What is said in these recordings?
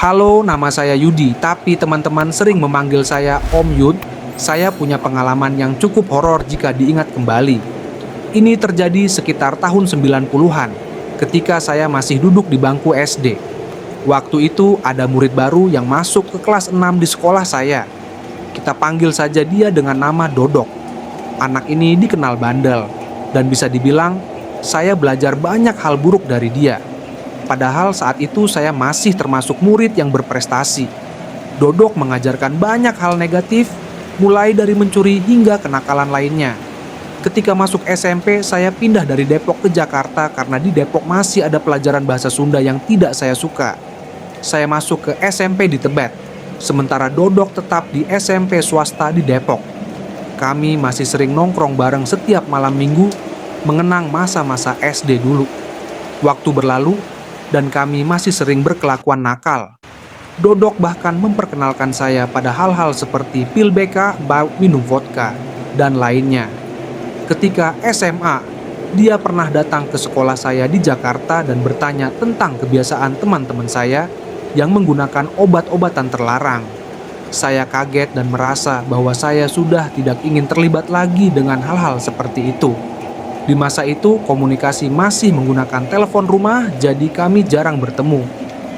Halo, nama saya Yudi, tapi teman-teman sering memanggil saya Om Yud. Saya punya pengalaman yang cukup horor jika diingat kembali. Ini terjadi sekitar tahun 90-an, ketika saya masih duduk di bangku SD. Waktu itu ada murid baru yang masuk ke kelas 6 di sekolah saya. Kita panggil saja dia dengan nama Dodok. Anak ini dikenal bandel, dan bisa dibilang saya belajar banyak hal buruk dari dia. Padahal saat itu saya masih termasuk murid yang berprestasi. Dodok mengajarkan banyak hal negatif, mulai dari mencuri hingga kenakalan lainnya. Ketika masuk SMP, saya pindah dari Depok ke Jakarta karena di Depok masih ada pelajaran bahasa Sunda yang tidak saya suka. Saya masuk ke SMP di Tebet, sementara Dodok tetap di SMP swasta di Depok. Kami masih sering nongkrong bareng setiap malam minggu, mengenang masa-masa SD dulu. Waktu berlalu, dan kami masih sering berkelakuan nakal. Dodok bahkan memperkenalkan saya pada hal-hal seperti pil BK, minum vodka, dan lainnya. Ketika SMA, dia pernah datang ke sekolah saya di Jakarta dan bertanya tentang kebiasaan teman-teman saya yang menggunakan obat-obatan terlarang. Saya kaget dan merasa bahwa saya sudah tidak ingin terlibat lagi dengan hal-hal seperti itu. Di masa itu, komunikasi masih menggunakan telepon rumah, jadi kami jarang bertemu.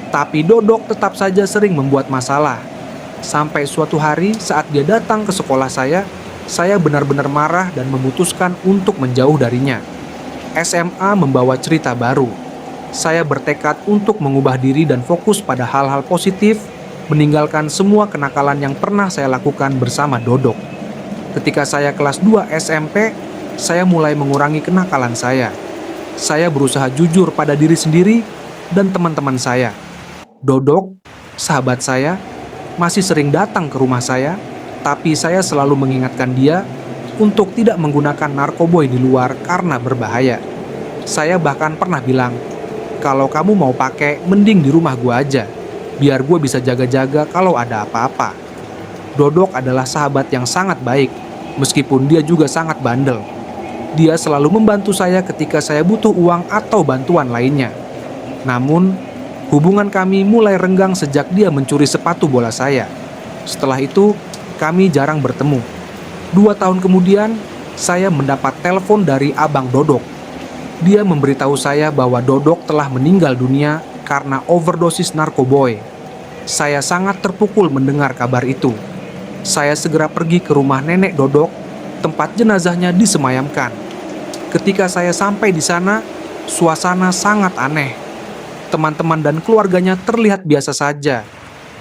Tapi Dodok tetap saja sering membuat masalah. Sampai suatu hari saat dia datang ke sekolah saya benar-benar marah dan memutuskan untuk menjauh darinya. SMA membawa cerita baru. Saya bertekad untuk mengubah diri dan fokus pada hal-hal positif, meninggalkan semua kenakalan yang pernah saya lakukan bersama Dodok. Ketika saya kelas 2 SMP, saya mulai mengurangi kenakalan saya. Saya berusaha jujur pada diri sendiri dan teman-teman saya. Dodok, sahabat saya, masih sering datang ke rumah saya, tapi saya selalu mengingatkan dia untuk tidak menggunakan narkoboy di luar karena berbahaya. Saya bahkan pernah bilang, kalau kamu mau pakai, mending di rumah gua aja, biar gua bisa jaga-jaga kalau ada apa-apa. Dodok adalah sahabat yang sangat baik, meskipun dia juga sangat bandel. Dia selalu membantu saya ketika saya butuh uang atau bantuan lainnya. Namun, hubungan kami mulai renggang sejak dia mencuri sepatu bola saya. Setelah itu, kami jarang bertemu. 2 tahun kemudian, saya mendapat telepon dari abang Dodok. Dia memberitahu saya bahwa Dodok telah meninggal dunia karena overdosis narkoboy. Saya sangat terpukul mendengar kabar itu. Saya segera pergi ke rumah nenek Dodok, tempat jenazahnya disemayamkan. Ketika saya sampai di sana, suasana sangat aneh. Teman-teman dan keluarganya terlihat biasa saja.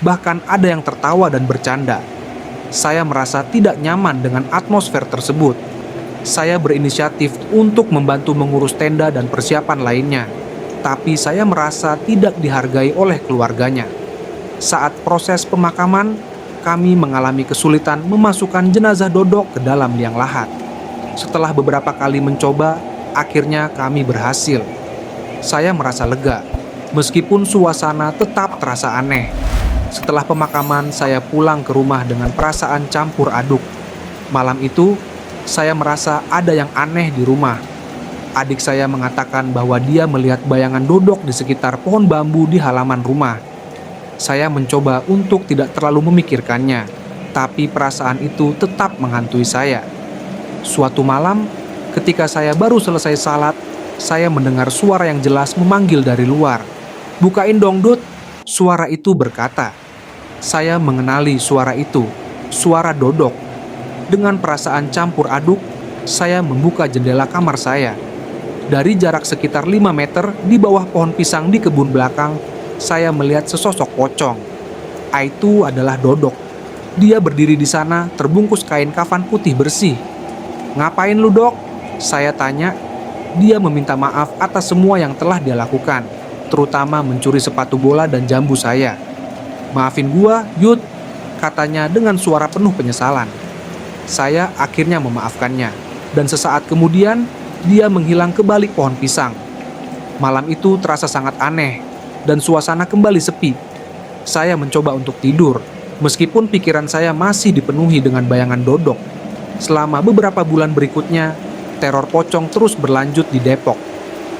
Bahkan ada yang tertawa dan bercanda. Saya merasa tidak nyaman dengan atmosfer tersebut. Saya berinisiatif untuk membantu mengurus tenda dan persiapan lainnya. Tapi saya merasa tidak dihargai oleh keluarganya. Saat proses pemakaman, kami mengalami kesulitan memasukkan jenazah Dodok ke dalam liang lahat. Setelah beberapa kali mencoba, akhirnya kami berhasil. Saya merasa lega, meskipun suasana tetap terasa aneh. Setelah pemakaman, saya pulang ke rumah dengan perasaan campur aduk. Malam itu, saya merasa ada yang aneh di rumah. Adik saya mengatakan bahwa dia melihat bayangan Dodok di sekitar pohon bambu di halaman rumah. Saya mencoba untuk tidak terlalu memikirkannya, tapi perasaan itu tetap menghantui saya. Suatu malam, ketika saya baru selesai salat, saya mendengar suara yang jelas memanggil dari luar. "Bukain dong, Dut!" Suara itu berkata. Saya mengenali suara itu, suara Dodok. Dengan perasaan campur aduk, saya membuka jendela kamar saya. Dari jarak sekitar 5 meter di bawah pohon pisang di kebun belakang, saya melihat sesosok pocong. Itu adalah Dodok. Dia berdiri di sana terbungkus kain kafan putih bersih. "Ngapain lu, Dok?" saya tanya. Dia meminta maaf atas semua yang telah dia lakukan, terutama mencuri sepatu bola dan jambu saya. "Maafin gua, Yud," katanya dengan suara penuh penyesalan. Saya akhirnya memaafkannya, dan sesaat kemudian dia menghilang ke balik pohon pisang. Malam itu terasa sangat aneh, dan suasana kembali sepi. Saya mencoba untuk tidur, meskipun pikiran saya masih dipenuhi dengan bayangan Dodok. Selama beberapa bulan berikutnya, teror pocong terus berlanjut di Depok.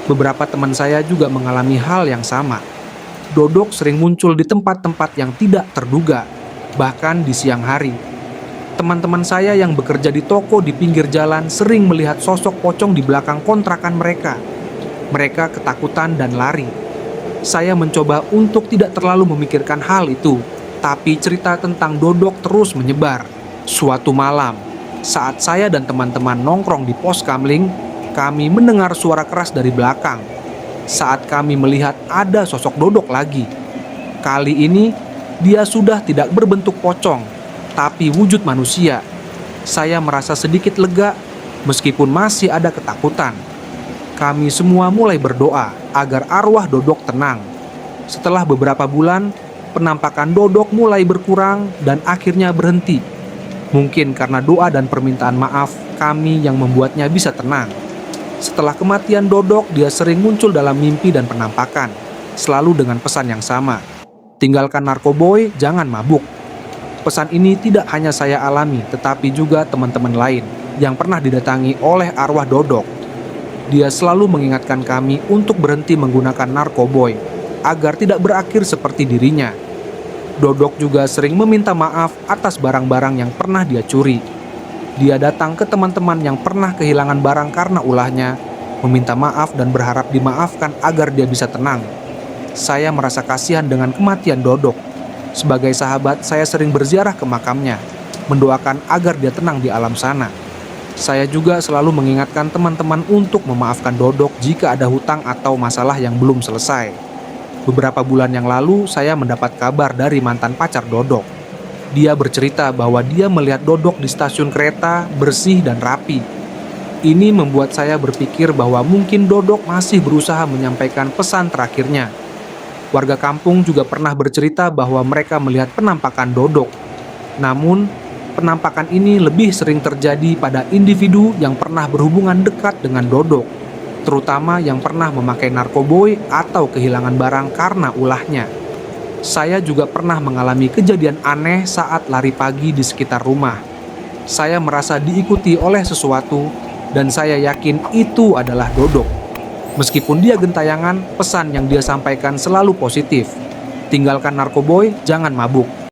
Beberapa teman saya juga mengalami hal yang sama. Dodok sering muncul di tempat-tempat yang tidak terduga, bahkan di siang hari. Teman-teman saya yang bekerja di toko di pinggir jalan sering melihat sosok pocong di belakang kontrakan mereka. Mereka ketakutan dan lari. Saya mencoba untuk tidak terlalu memikirkan hal itu, tapi cerita tentang Dodok terus menyebar. Suatu malam, saat saya dan teman-teman nongkrong di pos kamling, kami mendengar suara keras dari belakang. Saat kami melihat ada sosok Dodok lagi. Kali ini, dia sudah tidak berbentuk pocong, tapi wujud manusia. Saya merasa sedikit lega, meskipun masih ada ketakutan. Kami semua mulai berdoa agar arwah Dodok tenang. Setelah beberapa bulan, penampakan Dodok mulai berkurang dan akhirnya berhenti. Mungkin karena doa dan permintaan maaf kami yang membuatnya bisa tenang. Setelah kematian Dodok, dia sering muncul dalam mimpi dan penampakan, selalu dengan pesan yang sama. Tinggalkan narkoboy, jangan mabuk. Pesan ini tidak hanya saya alami, tetapi juga teman-teman lain yang pernah didatangi oleh arwah Dodok. Dia selalu mengingatkan kami untuk berhenti menggunakan narkoboy, agar tidak berakhir seperti dirinya. Dodok juga sering meminta maaf atas barang-barang yang pernah dia curi. Dia datang ke teman-teman yang pernah kehilangan barang karena ulahnya, meminta maaf dan berharap dimaafkan agar dia bisa tenang. Saya merasa kasihan dengan kematian Dodok. Sebagai sahabat, saya sering berziarah ke makamnya, mendoakan agar dia tenang di alam sana. Saya juga selalu mengingatkan teman-teman untuk memaafkan Dodok jika ada hutang atau masalah yang belum selesai. Beberapa bulan yang lalu, saya mendapat kabar dari mantan pacar Dodok. Dia bercerita bahwa dia melihat Dodok di stasiun kereta, bersih dan rapi. Ini membuat saya berpikir bahwa mungkin Dodok masih berusaha menyampaikan pesan terakhirnya. Warga kampung juga pernah bercerita bahwa mereka melihat penampakan Dodok. Namun, penampakan ini lebih sering terjadi pada individu yang pernah berhubungan dekat dengan Dodok, terutama yang pernah memakai narkoboy atau kehilangan barang karena ulahnya. Saya juga pernah mengalami kejadian aneh saat lari pagi di sekitar rumah. Saya merasa diikuti oleh sesuatu dan saya yakin itu adalah Dodok. Meskipun dia gentayangan, pesan yang dia sampaikan selalu positif. Tinggalkan narkoboy, jangan mabuk.